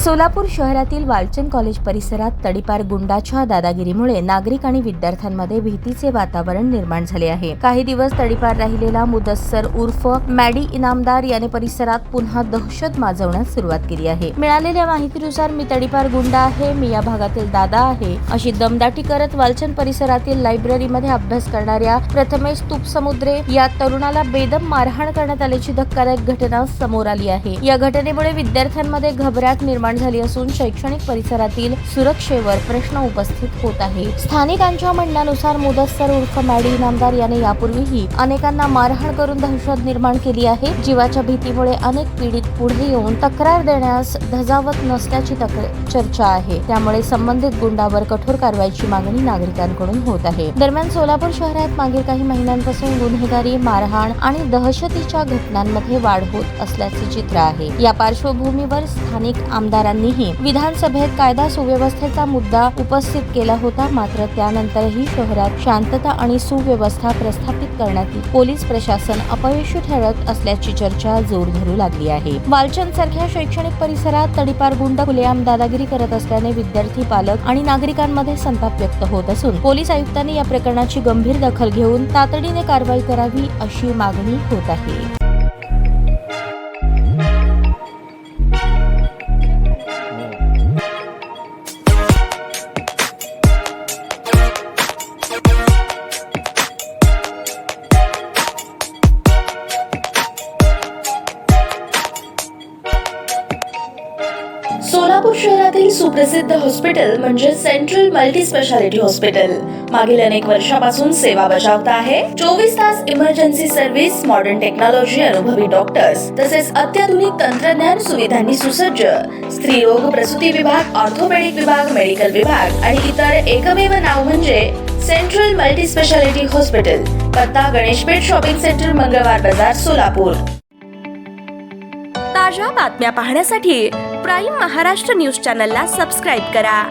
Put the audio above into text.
सोलापूर शहरातील वालचंद कॉलेज परिसरात तडीपार गुंडाच्या दादागिरीमुळे नागरिक आणि विद्यार्थ्यांमध्ये भीतीचे वातावरण निर्माण झाले आहे। काही दिवस तडीपार राहिलेला मुदस्सर उर्फ मॅडी इनामदार याने परिसरात पुन्हा दहशत माजवण्यास सुरुवात केली आहे। मिळालेल्या माहितीनुसार मी तडीपार गुंडा आहे, मी या भागातील दादा आहे अशी दमदाटी करत वालचंद परिसरातील लायब्ररीमध्ये अभ्यास करणाऱ्या प्रथमेश तुपसमुद्रे या तरुणाला बेदम मारहाण करण्यात आल्याची धक्कादायक घटना समोर आली आहे। या घटनेमुळे विद्यार्थ्यांमध्ये घबराट निर्माण झाली असून शैक्षणिक परिसरातील सुरक्षेवर प्रश्न उपस्थित होत आहे। स्थानिकांच्या म्हणण्यानुसार मुदस्सर उर्फ मॅडी इनामदार याने यापूर्वीही अनेकांना मारहाण करून दहशत निर्माण केली आहे। जीवाच्या भीतीमुळे अनेक पीडित पुढे येऊन तक्रार देण्यास धजावत नसल्याची चर्चा आहे। त्यामुळे संबंधित गुंडावर कठोर कारवाईची मागणी नागरिकांकडून होत आहे। दरम्यान सोलापूर शहरात मागील काही महिन्यांपासून गुन्हेगारी, मारहाण आणि दहशतीच्या घटनांमध्ये वाढ होत असल्याचे चित्र आहे। या पार्श्वभूमीवर स्थानिक आमदारांनीही विधानसभेत कायदा सुव्यवस्थेचा मुद्दा उपस्थित केला होता। मात्र त्यानंतरही शहरात शांतता आणि सुव्यवस्था प्रस्थापित करण्यात पोलीस प्रशासन अपयशी ठरत असल्याची चर्चा जोर धरू लागली आहे। वालचंद सारख्या शैक्षणिक परिसरात तडीपार गुंड खुलेआम दादागिरी करत असल्याने विद्यार्थी, पालक आणि नागरिकांमध्ये संताप व्यक्त होत असून पोलीस आयुक्तांनी या प्रकरणाची गंभीर दखल घेऊन तातडीने कारवाई करावी अशी मागणी होत आहे। सोलापूर शहरातील सुप्रसिद्ध हॉस्पिटल म्हणजे सेंट्रल मल्टी स्पेशालिटी हॉस्पिटल मागील अनेक वर्षापासून सेवा बजावत आहे। 24 तास इमर्जन्सी सर्व्हिस, मॉडर्न टेक्नॉलॉजी, अनुभवी डॉक्टर्स तसेच अत्याधुनिक तंत्रज्ञान सुविधांनी सुसज्ज स्त्रीरोग, प्रसूती विभाग, ऑर्थोपेडिक विभाग, मेडिकल विभाग आणि इतर एकमेव नाव म्हणजे सेंट्रल मल्टी स्पेशालिटी हॉस्पिटल। पत्ता गणेशपेठ शॉपिंग सेंटर, मंगळवार बाजार, सोलापूर। ताज्या बातम्या पाहण्यासाठी प्राईम महाराष्ट्र न्यूज चॅनलला सबस्क्राईब करा।